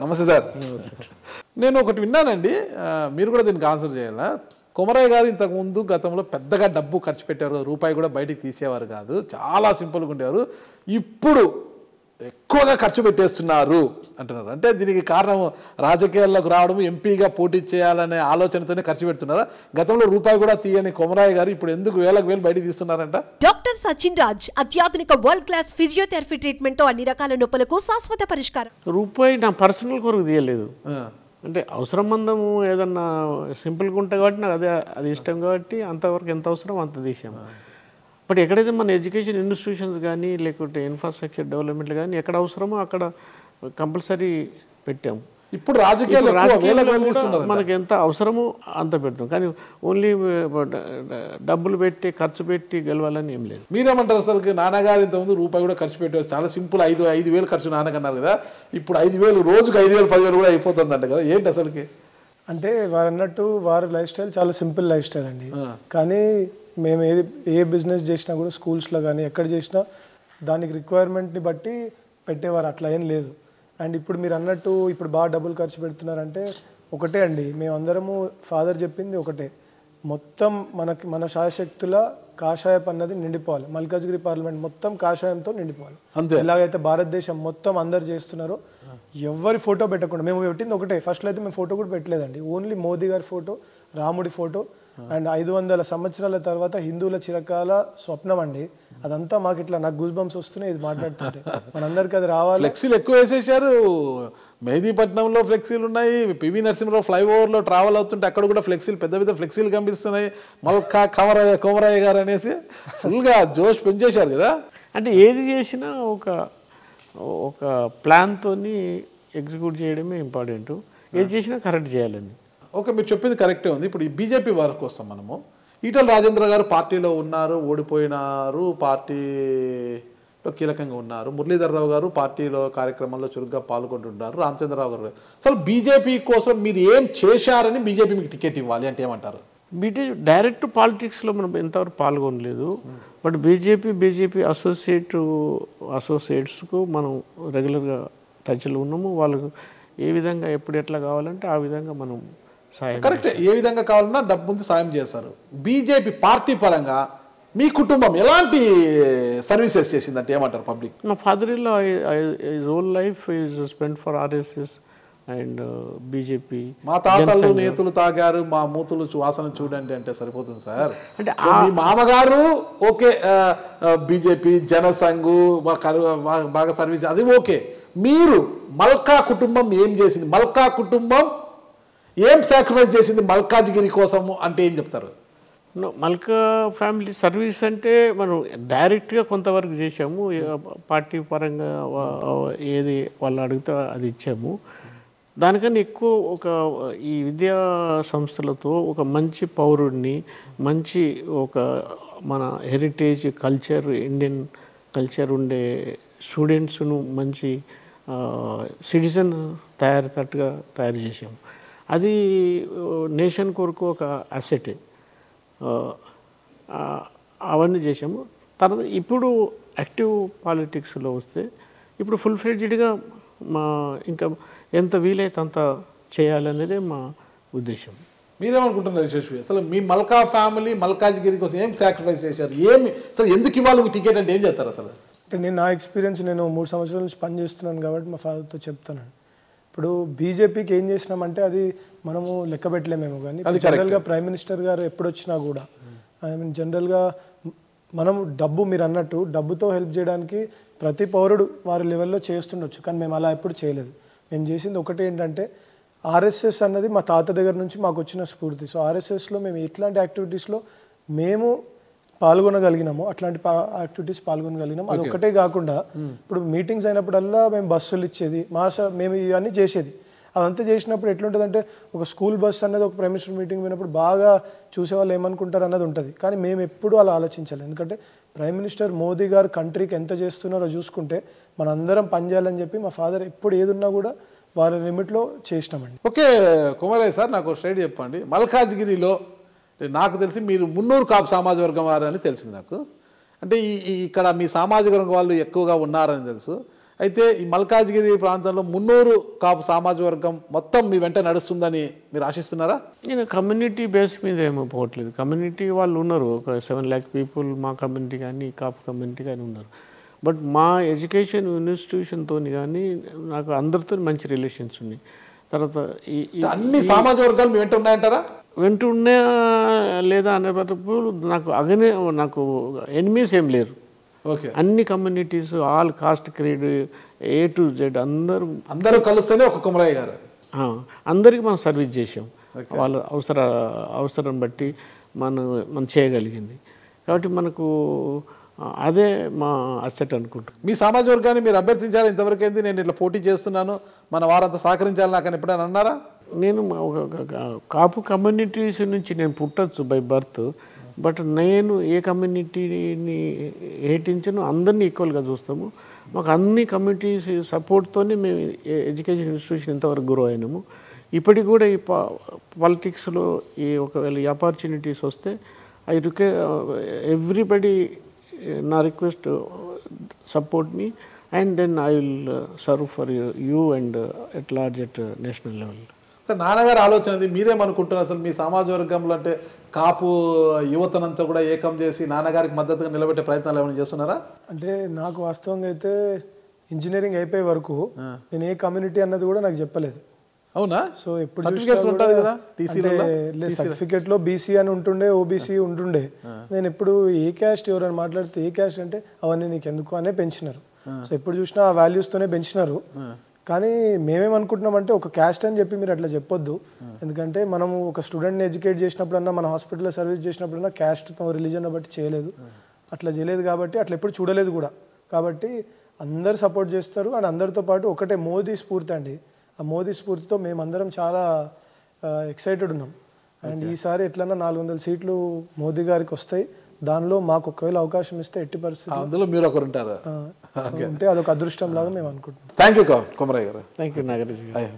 నమస్తే సార్. నేను ఒకటి విన్నానండి, మీరు కూడా దీనికి ఆన్సర్ చేయాలా. కొమరయ్య గారు ఇంతకుముందు గతంలో పెద్దగా డబ్బు ఖర్చు పెట్టారు, రూపాయి కూడా బయటికి తీసేవారు కాదు, చాలా సింపుల్గా ఉండేవారు. ఇప్పుడు ఎక్కువగా ఖర్చు పెట్టేస్తున్నారు అంటున్నారు. అంటే దీనికి కారణం రాజకీయాల్లోకి రావడం, ఎంపీగా పోటీ చేయాలనే ఆలోచనతోనే ఖర్చు పెడుతున్నారా? గతంలో రూపాయి కూడా తీయని కొమరయ్య గారు ఇప్పుడు ఎందుకు వేలకు వేలు బయటికి తీస్తున్నారంట? డాక్టర్ సచిన్ రాజ్ అత్యాధునిక వరల్డ్ క్లాస్ ఫిజియోథెరపీ ట్రీట్మెంట్ తో అన్ని రకాల నొప్పులకు శాశ్వత పరిష్కారం. రూపాయి నా పర్సనల్ కొరకు తీయలేదు, అంటే అవసరం మందము ఏదన్నా సింపుల్గా ఉంటాయి కాబట్టి నాకు అది ఇష్టం కాబట్టి అంతవరకు ఎంత అవసరం అంత తీసాము. బట్ ఎక్కడైతే మన ఎడ్యుకేషన్ ఇన్స్టిట్యూషన్స్ కానీ లేకుంటే ఇన్ఫ్రాస్ట్రక్చర్ డెవలప్మెంట్లు కానీ ఎక్కడ అవసరమో అక్కడ కంపల్సరీ పెట్టాము. ఇప్పుడు రాజకీయాలు మనకి ఎంత అవసరమో అంత పెడతాం, కానీ ఓన్లీ డబ్బులు పెట్టి ఖర్చు పెట్టి గెలవాలని ఏం లేదు. మీరేమంటారు? అసలు నాన్నగారు ఇంతకుముందు రూపాయి కూడా ఖర్చు పెట్టారు, చాలా సింపుల్ 5,000 ఖర్చు నాన్నకన్నారు కదా, ఇప్పుడు 5,000 రోజుకు 5,000 10,000 కూడా అయిపోతుందంట కదా, ఏంటి అసలుకి? అంటే వారు అన్నట్టు వారి లైఫ్ స్టైల్ చాలా సింపుల్ లైఫ్ స్టైల్ అండి. కానీ మేము ఏ బిజినెస్ చేసినా కూడా స్కూల్స్లో కానీ ఎక్కడ చేసినా దానికి రిక్వైర్మెంట్ని బట్టి పెట్టేవారు, అట్లా ఏం లేదు. అండ్ ఇప్పుడు మీరు అన్నట్టు ఇప్పుడు బాగా డబ్బులు ఖర్చు పెడుతున్నారంటే ఒకటే అండి, మేమందరము ఫాదర్ చెప్పింది ఒకటే, మొత్తం మన శాయశక్తుల కాషాయం అన్నది నిండిపోవాలి. మల్కాజ్గిరి పార్లమెంట్ మొత్తం కాషాయంతో నిండిపోవాలి. ఎలాగైతే భారతదేశం మొత్తం అందరు చేస్తున్నారో ఎవరి ఫోటో పెట్టకుండా, మేము పెట్టింది ఒకటే. ఫస్ట్లో అయితే మేము ఫోటో కూడా పెట్టలేదండి, ఓన్లీ మోదీ గారి ఫోటో, రాముడి ఫోటో అండ్ 500 సంవత్సరాల తర్వాత హిందువుల చిరకాల స్వప్నం అండి. అదంతా మాకు ఇట్లా నాకు గూస్ బంప్స్ వస్తున్నాయి ఇది మాట్లాడుతుంటే. మనందరికీ అది రావాలి. ఫ్లెక్సీలు ఎక్కువ వేసేసారు, మెహదీపట్నంలో ఫ్లెక్సీలు ఉన్నాయి, పివి నరసింహరావు ఫ్లైఓవర్లో ట్రావెల్ అవుతుంటే అక్కడ కూడా ఫ్లెక్సీలు, పెద్ద పెద్ద ఫ్లెక్సీలు కనిపిస్తున్నాయి. మల్కా కొమరయ్య గారు అనేసి ఫుల్గా జోష్ పెంచేశారు కదా. అంటే ఏది చేసినా ఒక ప్లాన్తో ఎగ్జిక్యూట్ చేయడమే ఇంపార్టెంట్, ఏది చేసినా కరెక్ట్ చేయాలని. ఓకే, మీరు చెప్పింది కరెక్టే ఉంది. ఇప్పుడు ఈ బీజేపీ వరకు వస్తాం మనము. ఈటల రాజేంద్ర గారు పార్టీలో ఉన్నారు, ఓడిపోయినారు, పార్టీలో కీలకంగా ఉన్నారు. మురళీధర్రావు గారు పార్టీలో కార్యక్రమంలో చురుగ్గా పాల్గొంటున్నారు. రామచంద్రరావు గారు అసలు బీజేపీ కోసం మీరు ఏం చేశారని బీజేపీ మీకు టికెట్ ఇవ్వాలి అంటే ఏమంటారు? డైరెక్ట్ పాలిటిక్స్లో మనం ఎంతవరకు పాల్గొనలేదు, బట్ బీజేపీ అసోసియేట్స్కు మనం రెగ్యులర్గా టచ్లో ఉన్నాము. వాళ్ళకు ఏ విధంగా ఎప్పుడు ఎట్లా కావాలంటే ఆ విధంగా మనం సాయం, కరెక్ట్, ఏ విధంగా కావాలన్నా డబ్బు ముందు సాయం చేస్తారు. బీజేపీ పార్టీ పరంగా మీ కుటుంబం ఎలాంటి సర్వీసెస్ చేసిందంటే ఏమంటారు పబ్లిక్? మా father in law his whole life is spent for RSS and BJP. మా తాతలు నేతలు తాగారు, మా మూతులు వాసన చూడండి అంటే సరిపోతుంది సార్. అంటే మీ మామగారు ఓకే బీజేపీ జనసంఘు బాగా సర్వీస్, అది ఓకే. మీరు మల్కా కుటుంబం ఏం చేసింది, మల్కా కుటుంబం ఏం సాక్రిఫైస్ చేసింది మల్కాజ్గిరి కోసము అంటే ఏం చెప్తారు? మల్కా ఫ్యామిలీ సర్వీస్ అంటే మనం డైరెక్ట్గా కొంతవరకు చేసాము, పార్టీ పరంగా ఏది వాళ్ళు అడిగితే అది ఇచ్చాము. దానికన్నా ఎక్కువ ఈ విద్యా సంస్థలతో ఒక మంచి పౌరుడిని, మంచి మన హెరిటేజ్ కల్చర్, ఇండియన్ కల్చర్ ఉండే స్టూడెంట్స్ను మంచి సిటిజన్ తయారు చేసాము. అది నేషన్ కొరకు ఒక అసెట్, అవన్నీ చేసాము. తర్వాత ఇప్పుడు యాక్టివ్ పాలిటిక్స్లో వస్తే ఇప్పుడు ఫుల్ ఫ్లెడ్జ్డ్గా ఇంకా ఎంత వీలైతే అంత చేయాలనేదే మా ఉద్దేశం. మీరేమనుకుంటున్నారు యశస్వి? అసలు మీ మల్కా ఫ్యామిలీ మల్కాజ్గిరి కోసం ఏం సాక్రిఫైస్ చేశారు, ఏమి అసలు ఎందుకు ఇవ్వాలి మీ టికెట్ అంటే ఏం చేస్తారు అసలు? అంటే నా ఎక్స్పీరియన్స్, నేను 3 సంవత్సరాల నుంచి పనిచేస్తున్నాను కాబట్టి మా ఫాదర్తో చెప్తాను. ఇప్పుడు బీజేపీకి ఏం చేసినామంటే అది మనము లెక్క పెట్టలేమేమో, కానీ జనరల్గా ప్రైమ్ మినిస్టర్ గారు ఎప్పుడు వచ్చినా కూడా జనరల్గా మనం మీరు అన్నట్టు డబ్బుతో హెల్ప్ చేయడానికి ప్రతి పౌరుడు వారి లెవెల్లో చేస్తుండొచ్చు, కానీ మేము అలా ఎప్పుడు చేయలేదు. మేము చేసింది ఒకటి ఏంటంటే ఆర్ఎస్ఎస్ అన్నది మా తాత దగ్గర నుంచి మాకు వచ్చిన స్ఫూర్తి. సో ఆర్ఎస్ఎస్లో మేము ఎట్లాంటి యాక్టివిటీస్లో మేము పాల్గొనగలిగినాము, అట్లాంటి యాక్టివిటీస్ పాల్గొనగలిగినాము. అది ఒకటే కాకుండా ఇప్పుడు మీటింగ్స్ అయినప్పుడల్లా మేము బస్సులు ఇచ్చేది, మేము ఇవన్నీ చేసేది. అదంతా చేసినప్పుడు ఎట్లుంటుందంటే ఒక స్కూల్ బస్ అనేది ఒక ప్రైమ్ మినిస్టర్ మీటింగ్ పోయినప్పుడు బాగా చూసేవాళ్ళు ఏమనుకుంటారు అన్నది ఉంటుంది, కానీ మేము ఎప్పుడూ అలా ఆలోచించాలి. ఎందుకంటే ప్రైమ్ మినిస్టర్ మోదీ గారు కంట్రీకి ఎంత చేస్తున్నారో చూసుకుంటే మనందరం పనిచేయాలని చెప్పి మా ఫాదర్ ఎప్పుడు ఏదున్నా కూడా వారి లిమిట్లో చేసినామండి. ఓకే కుమారయ్య సార్, నాకు స్ట్రైట్ చెప్పండి, మల్కాజ్గిరిలో నాకు తెలిసి మీరు మున్నూరు కాపు సామాజిక వర్గం వారని తెలిసింది నాకు. అంటే ఇక్కడ మీ సామాజిక వర్గం వాళ్ళు ఎక్కువగా ఉన్నారని తెలుసు. అయితే ఈ మల్కాజ్గిరి ప్రాంతంలో మున్నూరు కాపు సామాజిక వర్గం మొత్తం మీ వెంట నడుస్తుందని మీరు ఆశిస్తున్నారా? నేను కమ్యూనిటీ బేస్ మీద ఏమో పోవట్లేదు. కమ్యూనిటీ వాళ్ళు ఉన్నారు, ఒక 7 lakh పీపుల్ మా కమ్యూనిటీ కానీ కాపు కమ్యూనిటీ కానీ ఉన్నారు. బట్ మా ఎడ్యుకేషన్ ఇన్స్టిట్యూషన్తో కానీ నాకు అందరితో మంచి రిలేషన్స్ ఉన్నాయి. తర్వాత అన్ని సామాజిక వర్గాలు మీ వెంట ఉన్నాయంటారా? వెంట ఉన్నా లేదా అనేటప్పుడు నాకు ఎనిమీస్ ఏం లేరు. ఓకే, అన్ని communities, all cost creed, A to Z అందరూ కలిస్తేనే ఒక కొమరయ్య గారు. అందరికీ మనం సర్వీస్ చేసాం. వాళ్ళ అవసరం బట్టి మనం చేయగలిగింది. కాబట్టి మనకు అదే మా అసెట్ అనుకుంటున్నాను. మీ సామాజిక వర్గాన్ని మీరు అభ్యర్థించాలి ఇంతవరకు ఏంది, నేను ఇట్లా పోటీ చేస్తున్నాను, మన వారంతా సహకరించాలి నాకు ఎప్పుడైనా అన్నారా? నేను కాపు కమ్యూనిటీస్ నుంచి నేను పుట్టచ్చు బై బర్త్. బట్ నేను ఏ కమ్యూనిటీని హేటించను, అందరినీ ఈక్వల్గా చూస్తాము. మాకు అన్ని కమ్యూనిటీస్ సపోర్ట్తోనే మేము ఎడ్యుకేషన్ ఇన్స్టిట్యూషన్ ఇంతవరకు గ్రో అయినాము. ఇప్పటికి కూడా ఈ పాలిటిక్స్లో ఒకవేళ ఈ ఆపర్చునిటీస్ వస్తే ఎవ్రీబడి నా request support me and then I will serve for you and at large at national level. నాన్నగారు ఆలోచన అది మీరేమనుకుంటున్నారు? అసలు మీ సమాజ వర్గంలో అంటే కాపు యువతనంతా కూడా ఏకం చేసి నాన్నగారికి మద్దతుగా నిలబెట్టే ప్రయత్నాలు ఏమైనా చేస్తున్నారా? అంటే నాకు వాస్తవంగా అయితే ఇంజనీరింగ్ అయిపోయే వరకు నేను ఏ కమ్యూనిటీ అన్నది కూడా నాకు చెప్పలేదు. అవునా? సో ఎప్పుడు సర్టిఫికేట్ లో బీసీ అని ఉంటుండే, ఓబీసీ ఉంటుండే. నేను ఎప్పుడు ఏ క్యాస్ట్ ఎవరైనా మాట్లాడితే ఏ క్యాస్ట్ అంటే అవన్నీ నీకు ఎందుకు అనే పెంచినారు. సో ఎప్పుడు చూసినా ఆ వాల్యూస్ తోనే పెంచినారు. కానీ మేమేమనుకుంటున్నామంటే ఒక క్యాస్ట్ అని చెప్పి మీరు అట్లా చెప్పొద్దు. ఎందుకంటే మనము ఒక స్టూడెంట్ని ఎడ్యుకేట్ చేసినప్పుడన్నా, మన హాస్పిటల్లో సర్వీస్ చేసినప్పుడన్నా క్యాస్ట్ రిలీజన్ బట్టి చేయలేదు, అట్లా చేయలేదు. కాబట్టి అట్లా ఎప్పుడు చూడలేదు కూడా. కాబట్టి అందరు సపోర్ట్ చేస్తారు. అండ్ అందరితో పాటు ఒకటే మోదీ స్ఫూర్తి అండి. ఆ మోదీ స్ఫూర్తితో మేమందరం చాలా ఎక్సైటెడ్ ఉన్నాం. అండ్ ఈసారి ఎట్లన్నా 400 సీట్లు మోదీ గారికి వస్తాయి. దానిలో మాకు ఒకవేళ అవకాశం ఇస్తే ఎట్టి పరిస్థితి అందులో మీరు ఒకరు ఉంటారు ఉంటే అదొక అదృష్టం లాగా మేము అనుకుంటున్నాం. థ్యాంక్ యూ కొమరయ్య గారు. థ్యాంక్ యూ నాగరాజు గారు.